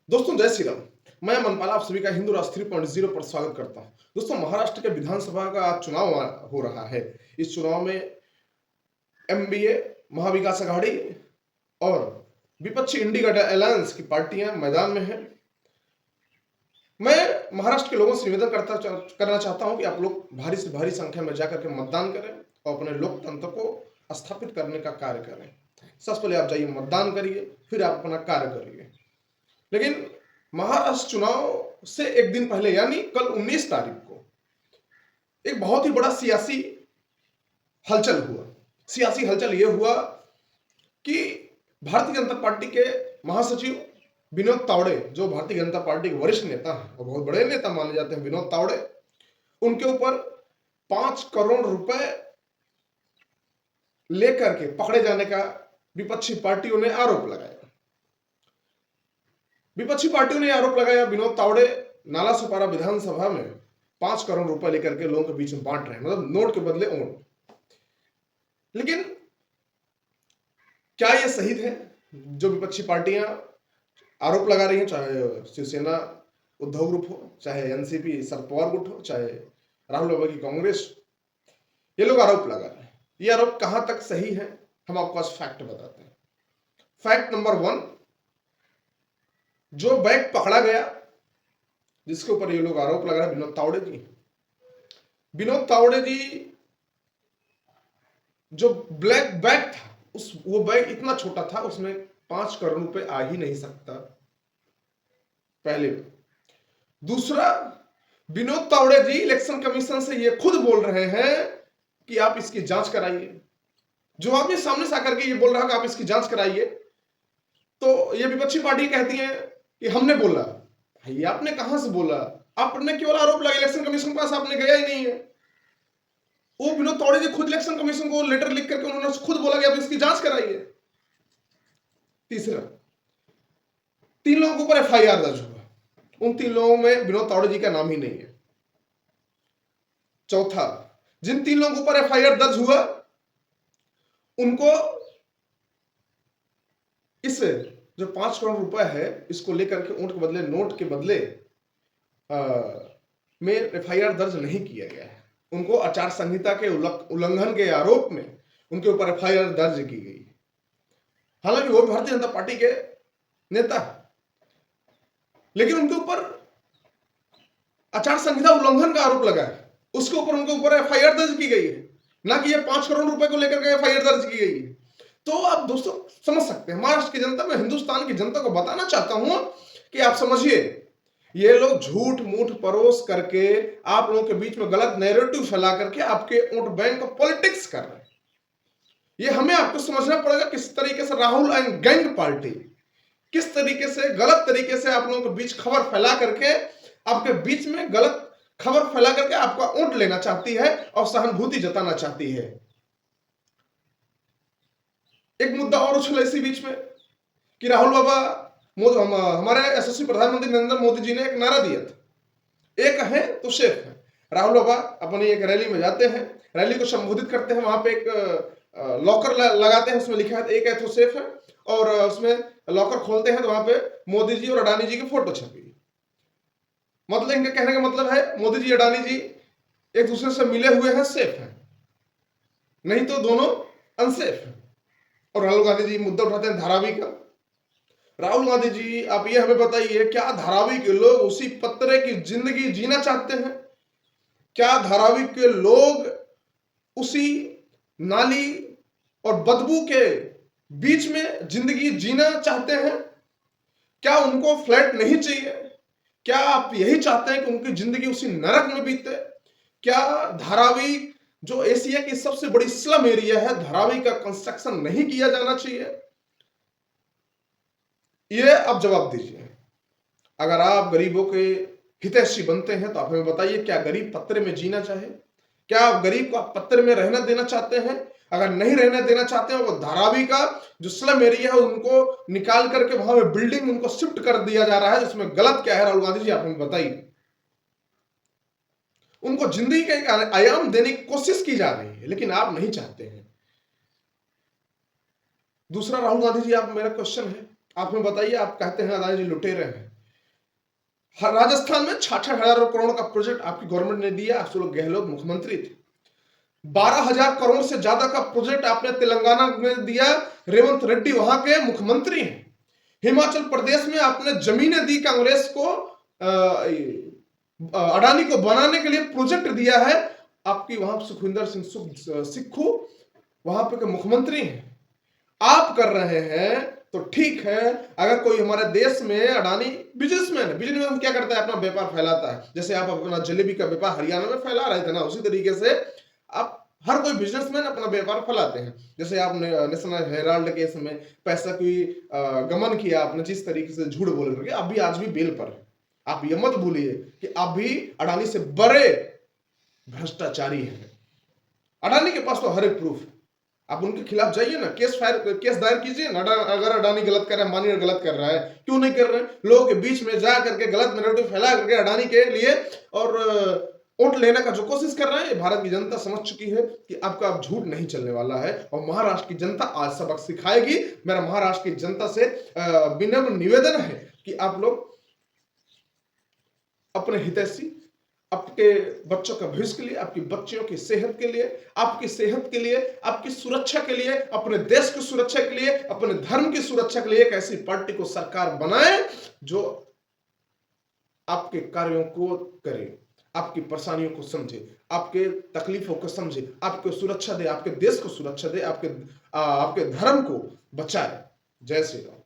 दोस्तों जय श्री राम। मैं मनपाला आप सभी का हिंदू राष्ट्र 3.0 पर स्वागत करता हूं। दोस्तों महाराष्ट्र के विधानसभा का आज चुनाव हो रहा है। इस चुनाव में एमबीए, महाविकास आघाड़ी और विपक्षी इंडी अलायंस की पार्टियां मैदान में हैं। मैं महाराष्ट्र के लोगों से निवेदन करना चाहता हूं कि आप लोग भारी से भारी संख्या में जाकर के मतदान करें और अपने लोकतंत्र को स्थापित करने का कार्य करें। सबसे पहले आप जाइए मतदान करिए, फिर आप अपना कार्य करिए। लेकिन महाराष्ट्र चुनाव से एक दिन पहले यानी कल 19 तारीख को एक बहुत ही बड़ा सियासी हलचल हुआ। सियासी हलचल यह हुआ कि भारतीय जनता पार्टी के महासचिव विनोद तावड़े, जो भारतीय जनता पार्टी के वरिष्ठ नेता हैं और बहुत बड़े नेता माने जाते हैं विनोद तावड़े, उनके ऊपर 5 करोड़ रुपए लेकर के पकड़े जाने का विपक्षी पार्टियों ने आरोप लगाया। विपक्षी पार्टियों ने आरोप लगाया विनोद तावड़े नालासोपारा विधानसभा में 5 करोड़ रुपए लेकर के लोगों के बीच में बांट रहे हैं, मतलब नोट के बदले ओट। लेकिन क्या यह सही है जो विपक्षी पार्टियां आरोप लगा रही हैं, चाहे शिवसेना उद्धव ग्रुप हो, चाहे एनसीपी शरद पवार गुट हो, चाहे राहुल बाबा की कांग्रेस, ये लोग आरोप लगा रहे हैं। ये आरोप कहां तक सही है हम आपको आज फैक्ट बताते हैं। फैक्ट नंबर 1, जो बैग पकड़ा गया जिसके ऊपर ये लोग आरोप लगा रहे हैं विनोद तावड़े जी जो ब्लैक बैग था, वो बैग इतना छोटा था, उसमें 5 करोड़ रुपए आ ही नहीं सकता। पहले दूसरा, विनोद तावड़े जी इलेक्शन कमीशन से ये खुद बोल रहे हैं कि आप इसकी जांच कराइए। जो आदमी सामने से आकर के ये बोल रहा है कि आप इसकी जांच कराइए, तो ये विपक्षी पार्टी कहती है कि हमने बोला। भाई आपने कहां से बोला? आपने केवल आरोप लगा, इलेक्शन कमीशन के पास आपने गया ही नहीं है। वो विनोद तावड़े जी खुद इलेक्शन कमीशन को लेटर लिख करके उन्होंने खुद बोला कि आप इसकी जांच कराइए। तीसरा, 3 लोगों के ऊपर एफआईआर दर्ज हुआ, उन 3 लोगों में विनोद तावड़े जी का नाम ही नहीं है। चौथा, जिन 3 लोगों के ऊपर एफआईआर दर्ज हुआ उनको इस जो 5 करोड़ रुपए है इसको लेकर के ऊंट के बदले नोट के बदले में एफआईआर दर्ज नहीं किया गया है। उनको आचार संहिता के उल्लंघन के आरोप में उनके ऊपर एफआईआर दर्ज की गई। हालांकि वो भारतीय जनता पार्टी के नेता, लेकिन उनके ऊपर आचार संहिता उल्लंघन का आरोप लगा है, उसके ऊपर उनके ऊपर एफआईआर दर्ज की गई है, ना कि ये 5 करोड़ रुपए को लेकर के एफआईआर दर्ज की गई है। तो आप दोस्तों समझ सकते हैं, महाराष्ट्र की जनता, मैं हिंदुस्तान की जनता को बताना चाहता हूं कि आप समझिए, ये लोग झूठ मूठ परोस करके आप लोगों के बीच में गलत नैरेटिव फैला करके आपके वोट बैंक का पॉलिटिक्स कर रहे हैं। ये हमें आपको समझना पड़ेगा किस तरीके से राहुल एंड गैंग पार्टी किस तरीके से गलत तरीके से आप लोगों के बीच खबर फैला करके आपके बीच में गलत खबर फैला करके आपका वोट लेना चाहती है और सहानुभूति जताना चाहती है। एक मुद्दा और उछला इसी बीच में कि राहुल बाबा, हमारे यशस्वी प्रधानमंत्री नरेंद्र मोदी जी ने एक नारा दिया था, एक है तो सेफ है। राहुल बाबा अपनी एक रैली में जाते हैं, रैली को संबोधित करते हैं, वहां पे एक लॉकर लगाते हैं, उसमें लिखा है एक है तो सेफ है, और उसमें लॉकर खोलते हैं तो वहां पे मोदी जी और अडानी जी की फोटो छपी। मतलब इनके कहने का मतलब है मोदी जी अडानी जी एक दूसरे से मिले हुए हैं, सेफ हैं, नहीं तो दोनों अनसेफ हैं। और राहुल गांधी जी मुद्दा उठाते हैं धारावी का। राहुल गांधी जी, आप ये हमें बताइए, क्या धारावी के लोग उसी पत्रे की जिंदगी जीना चाहते हैं? क्या धारावी के लोग उसी नाली और बदबू के बीच में जिंदगी जीना चाहते हैं? क्या उनको फ्लैट नहीं चाहिए? क्या आप यही चाहते हैं कि उनकी जिंदगी उसी नरक में बीते? क्या धारावी, जो एशिया की सबसे बड़ी स्लम एरिया है, धारावी का कंस्ट्रक्शन नहीं किया जाना चाहिए? ये आप जवाब दीजिए। अगर आप गरीबों के हितैषी बनते हैं तो आप हमें बताइए, क्या गरीब पत्रे में जीना चाहे? क्या आप गरीब को पत्रे में रहना देना चाहते हैं? अगर नहीं रहने देना चाहते हैं, वो धारावी का जो स्लम एरिया है उनको निकाल करके वहां पे बिल्डिंग उनको शिफ्ट कर दिया जा रहा है, जिसमें गलत क्या है राहुल गांधी जी, आप हमें बताइए। उनको जिंदगी का एक आयाम देने की कोशिश की जा रही है, लेकिन आप नहीं चाहते हैं। दूसरा, राहुल गांधी जी, आप, मेरा क्वेश्चन है, आप हमें बताइए, आप कहते हैं अदानी जी लुटेरे हैं, राजस्थान में 66,000 करोड़ का प्रोजेक्ट आपकी गवर्नमेंट ने दिया। अशोक गहलोत मुख्यमंत्री थे। 12,000 करोड़ से ज्यादा का प्रोजेक्ट आपने तेलंगाना में दिया। रेवंत रेड्डी वहां के मुख्यमंत्री हैं। हिमाचल प्रदेश में आपने जमीनें दी कांग्रेस को, अडानी को बनाने के लिए प्रोजेक्ट दिया है। आपकी वहां सुखविंदर सिंह सिक्खू वहां पे के मुख्यमंत्री हैं। आप कर रहे हैं तो ठीक है। अगर कोई हमारे देश में अडानी बिजनेसमैन है, बिजनेसमैन क्या करता है? अपना व्यापार फैलाता है। जैसे आप अपना जलेबी का व्यापार हरियाणा में फैला रहे थे ना, उसी तरीके से आप हर कोई बिजनेसमैन अपना व्यापार फैलाते हैं। जैसे आपने नेशनल हेराल्ड केस में पैसा की गमन किया आपने, जिस तरीके से झूठ बोल करके, आप भी आज भी बेल पर है। आप ये मत भूलिए कि आप भी अडानी से बड़े भ्रष्टाचारी हैं। अडानी के पास तो हर एक प्रूफ है। आप उनके खिलाफ जाइए ना, केस दायर कीजिए ना। अगर अडानी गलत कर रहा है, मानिए गलत कर रहा है, क्यों नहीं कर रहे हैं? लोगों के बीच में जा करके गलत नैरेटिव फैला करके अडानी के लिए और वोट लेने का जो कोशिश कर रहे हैं, भारत की जनता समझ चुकी है कि आपका अब झूठ नहीं चलने वाला है। और महाराष्ट्र की जनता आज सबक सिखाएगी। मेरा महाराष्ट्र की जनता से विनम्र निवेदन है कि आप लोग अपने हितैषी, आपके बच्चों का भविष्य के लिए, आपकी बच्चियों की सेहत के लिए, आपकी सेहत के लिए, आपकी सुरक्षा के लिए, अपने देश की सुरक्षा के लिए, अपने धर्म की सुरक्षा के लिए एक ऐसी पार्टी को सरकार बनाए जो आपके कार्यों को करे, आपकी परेशानियों को समझे, आपके तकलीफों को समझे, आपको सुरक्षा दे, आपके देश को सुरक्षा दे, आपके धर्म को बचाए। जय श्री राम।